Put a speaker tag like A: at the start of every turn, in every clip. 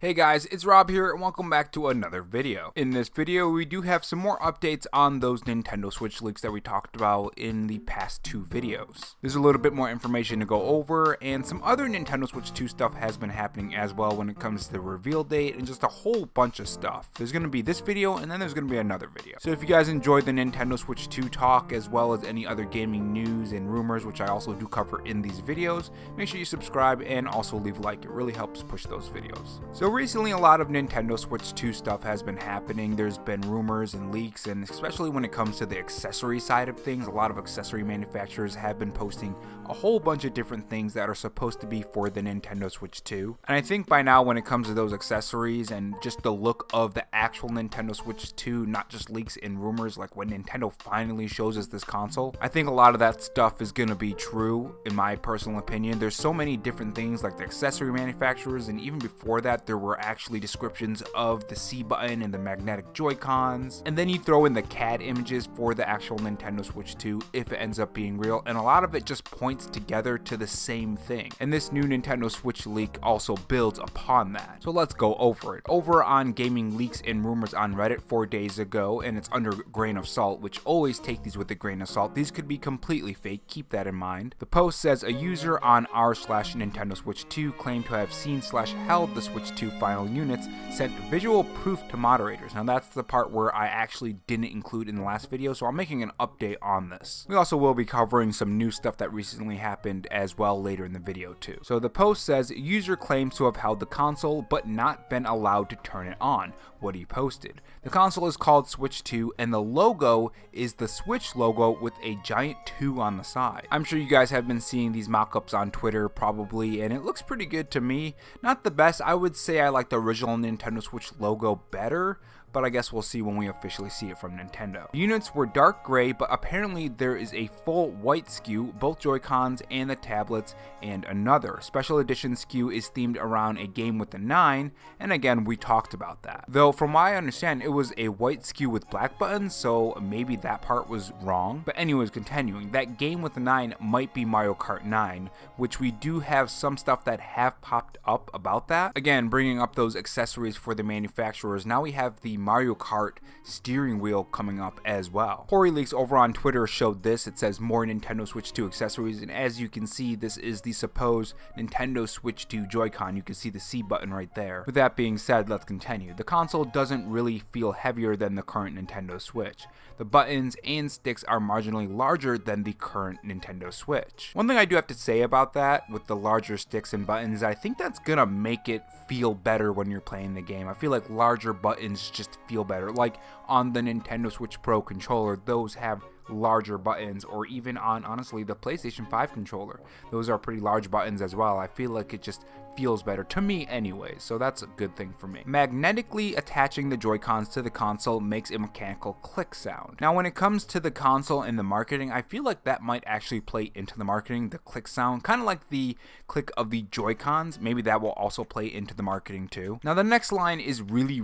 A: Hey guys, it's Rob here and welcome back to another video. In this video, we do have some more updates on those Nintendo Switch leaks that we talked about in the past two videos. There's a little bit more information to go over, and some other Nintendo Switch 2 stuff has been happening as well when it comes to the reveal date and just a whole bunch of stuff. There's going to be this video and then there's going to be another video. So if you guys enjoyed the Nintendo Switch 2 talk as well as any other gaming news and rumors, which I also do cover in these videos, make sure you subscribe and also leave a like. It really helps push those videos. So recently, a lot of Nintendo Switch 2 stuff has been happening. There's been rumors and leaks, and especially when it comes to the accessory side of things, a lot of accessory manufacturers have been posting a whole bunch of different things that are supposed to be for the Nintendo Switch 2. And I think by now, when it comes to those accessories and just the look of the actual Nintendo Switch 2, not just leaks and rumors, like when Nintendo finally shows us this console, I think a lot of that stuff is going to be true, in my personal opinion. There's so many different things, like the accessory manufacturers, and even before that, there were actually descriptions of the C button and the magnetic joycons, and then you throw in the CAD images for the actual Nintendo Switch 2 if it ends up being real, and a lot of it just points together to the same thing, and this new Nintendo Switch leak also builds upon that. So let's go over it. Over on Gaming Leaks and Rumors on Reddit 4 days ago, and it's under grain of salt, which always take these with a grain of salt. These could be completely fake, keep that in mind. The post says a user on r/Nintendo Switch 2 claimed to have seen/held the Switch 2 final units, sent visual proof to moderators. Now that's the part where I actually didn't include in the last video, so I'm making an update on this. We also will be covering some new stuff that recently happened as well later in the video too. So the post says user claims to have held the console but not been allowed to turn it on. What he posted. The console is called Switch 2 and the logo is the Switch logo with a giant 2 on the side. I'm sure you guys have been seeing these mock-ups on Twitter probably, and it looks pretty good to me. Not the best. I would say I like the original Nintendo Switch logo better, but I guess we'll see when we officially see it from Nintendo. The units were dark gray, but apparently there is a full white SKU, both Joy-Cons and the tablets, and another. Special edition SKU is themed around a game with the 9, and again, we talked about that. Though from what I understand, it was a white SKU with black buttons, so maybe that part was wrong. But anyways, continuing, that game with the 9 might be Mario Kart 9, which we do have some stuff that have popped up about that. Again, bringing up those accessories for the manufacturers, now we have the Mario Kart steering wheel coming up as well. Corey Leaks over on Twitter showed this. It says more Nintendo Switch 2 accessories, and as you can see, this is the supposed Nintendo Switch 2 Joy-Con. You can see the C button right there. With that being said, let's continue. The console doesn't really feel heavier than the current Nintendo Switch. The buttons and sticks are marginally larger than the current Nintendo Switch. One thing I do have to say about that, with the larger sticks and buttons, I think that's gonna make it feel better when you're playing the game. I feel like larger buttons just feel better. Like on the Nintendo Switch Pro controller, those have larger buttons, or even on, honestly, the PlayStation 5 controller. Those are pretty large buttons as well. I feel like it just feels better to me anyways, so that's a good thing for me. Magnetically attaching the Joy-Cons to the console makes a mechanical click sound. Now when it comes to the console and the marketing, I feel like that might actually play into the marketing, the click sound, kind of like the click of the Joy-Cons. Maybe that will also play into the marketing too. Now the next line is really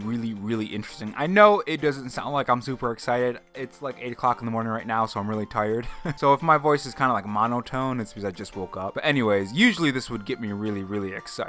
A: interesting. I know it doesn't sound like I'm super excited. It's like 8 o'clock in the morning right now, so I'm really tired. So if my voice is kind of like monotone, it's because I just woke up. But anyways, usually this would get me really excited.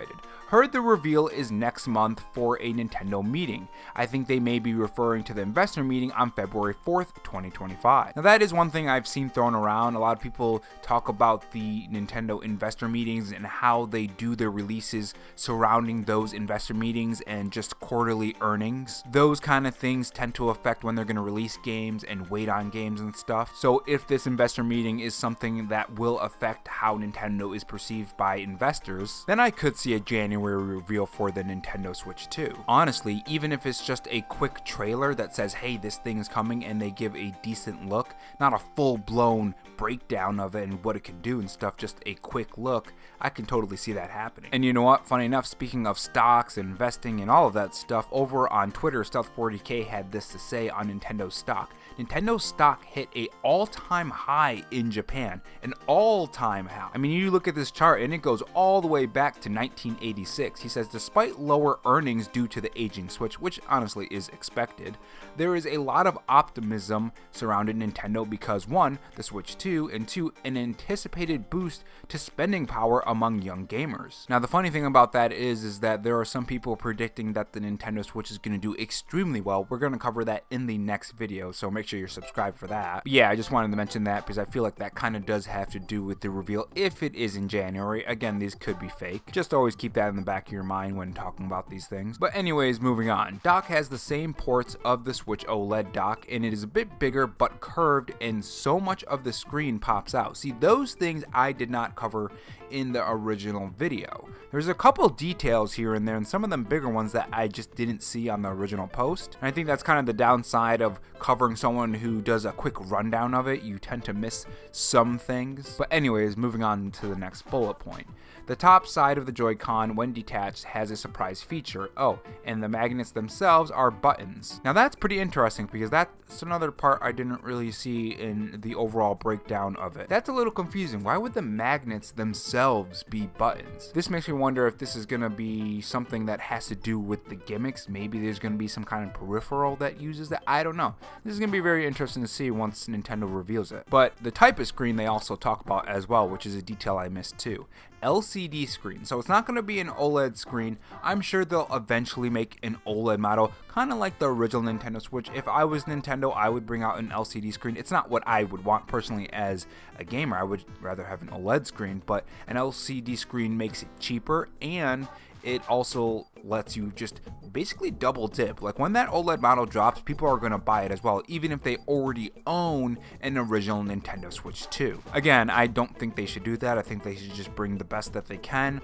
A: Heard the reveal is next month for a Nintendo meeting. I think they may be referring to the investor meeting on February 4th, 2025. Now that is one thing I've seen thrown around. A lot of people talk about the Nintendo investor meetings and how they do their releases surrounding those investor meetings and just quarterly earnings. Those kind of things tend to affect when they're going to release games and wait on games and stuff. So if this investor meeting is something that will affect how Nintendo is perceived by investors, then I could see a January reveal for the Nintendo Switch 2. Honestly, even if it's just a quick trailer that says, hey, this thing is coming, and they give a decent look, not a full-blown breakdown of it and what it can do and stuff, just a quick look, I can totally see that happening. And you know what? Funny enough, speaking of stocks, investing, and all of that stuff, over on Twitter, Stealth40k had this to say on Nintendo stock. Nintendo stock hit a a all-time high in Japan, an all-time high. I mean, you look at this chart and it goes all the way back to 1986. He says, despite lower earnings due to the aging Switch, which honestly is expected, there is a lot of optimism surrounding Nintendo because 1, the Switch 2, and 2, an anticipated boost to spending power among young gamers. Now, the funny thing about that is that there are some people predicting that the Nintendo Switch is going to do extremely well. We're going to cover that in the next video, so make sure you're subscribed for that. But yeah, I just wanted to mention that because I feel like that kind of does have to do with the reveal if it is in January. Again, these could be fake. Just always keep that in the back of your mind when talking about these things. But anyways, moving on. Dock has the same ports of the Switch OLED dock, and it is a bit bigger but curved, and so much of the screen pops out. See, those things I did not cover in the original video. There's a couple details here and there, and some of them bigger ones that I just didn't see on the original post. And I think that's kind of the downside of covering someone who does a quick rundown of it. You tend to miss some things. But anyways, moving on to the next bullet point. The top side of the Joy-Con, when detached, has a surprise feature. Oh, and the magnets themselves are buttons. Now that's pretty interesting because that's another part I didn't really see in the overall breakdown of it. That's a little confusing. Why would the magnets themselves be buttons? This makes me wonder if this is going to be something that has to do with the gimmicks. Maybe there's going to be some kind of peripheral that uses that. I don't know. This is going to be very interesting to see once Nintendo reveals it. But the type of screen they also talk about as well, which is a detail I missed too. LCD screen. So it's not going to be an OLED screen. I'm sure they'll eventually make an OLED model, kind of like the original Nintendo Switch. If I was Nintendo, I would bring out an LCD screen. It's not what I would want personally as a gamer. I would rather have an OLED screen, but an LCD screen makes it cheaper, and it also lets you just basically double dip. Like when that OLED model drops, people are going to buy it as well, even if they already own an original Nintendo Switch 2. Again, I don't think they should do that. I think they should just bring the best that they can,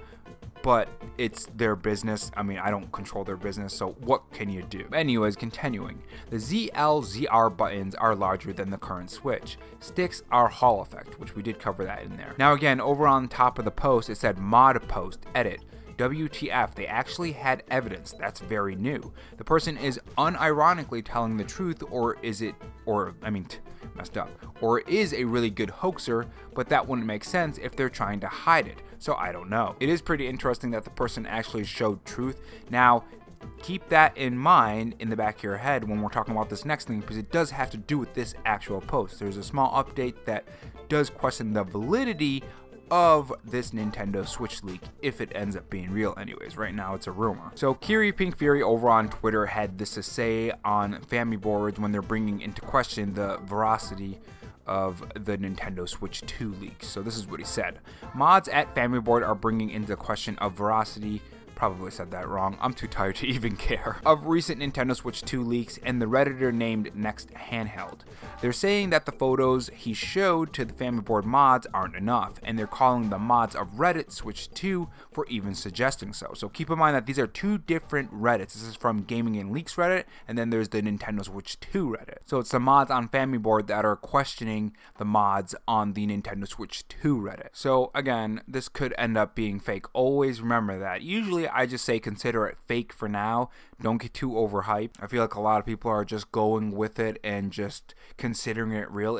A: but it's their business. I mean, I don't control their business, so what can you do? Anyways, continuing. The ZL-ZR buttons are larger than the current Switch. Sticks are Hall effect, which we did cover that in there. Now again, over on top of the post, it said mod post, edit. WTF, they actually had evidence. That's very new. The person is unironically telling the truth, or is it, messed up, or is a really good hoaxer, but that wouldn't make sense if they're trying to hide it. So I don't know. It is pretty interesting that the person actually showed truth. Now, keep that in mind in the back of your head when we're talking about this next thing, because it does have to do with this actual post. There's a small update that does question the validity of this Nintendo Switch leak, if it ends up being real anyways. Right now it's a rumor. So Kiri Pink Fury over on Twitter had this to say on family boards when they're bringing into question the veracity of the Nintendo Switch 2 leak. So this is what he said. Mods at family board are bringing into question of veracity, probably said that wrong, I'm too tired to even care, of recent Nintendo Switch 2 leaks and the Redditor named Next Handheld. They're saying that the photos he showed to the family board mods aren't enough, and they're calling the mods of Reddit Switch 2 for even suggesting so. So keep in mind that these are two different Reddits. This is from Gaming and Leaks Reddit, and then there's the Nintendo Switch 2 Reddit. So it's the mods on family board that are questioning the mods on the Nintendo Switch 2 Reddit. So again, this could end up being fake. Always remember that. Usually I just say consider it fake for now. Don't get too overhyped. I feel like a lot of people are just going with it and just considering it real.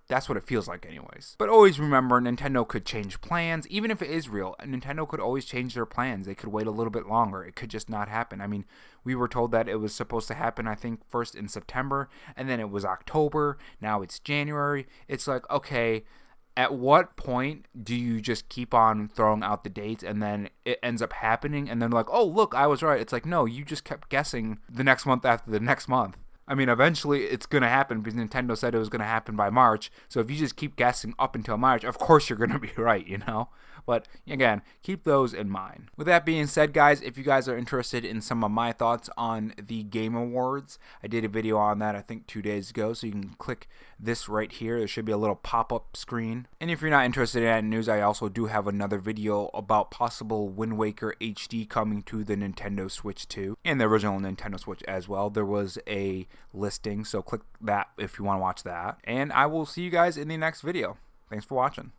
A: That's what it feels like anyways. But always remember, Nintendo could change plans. Even if it is real, Nintendo could always change their plans. They could wait a little bit longer. It could just not happen. I mean, we were told that it was supposed to happen, I think, first in September, and then it was October. Now it's January. It's like, okay, at what point do you just keep on throwing out the dates and then it ends up happening and then like, oh, look, I was right. It's like, no, you just kept guessing the next month after the next month. I mean, eventually it's going to happen because Nintendo said it was going to happen by March. So if you just keep guessing up until March, of course you're going to be right, you know? But again, keep those in mind. With that being said, guys, if you guys are interested in some of my thoughts on the Game Awards, I did a video on that, I think 2 days ago. So you can click this right here. There should be a little pop-up screen. And if you're not interested in that news, I also do have another video about possible Wind Waker HD coming to the Nintendo Switch 2 and the original Nintendo Switch as well. There was a listing, so click that if you want to watch that. And I will see you guys in the next video. Thanks for watching.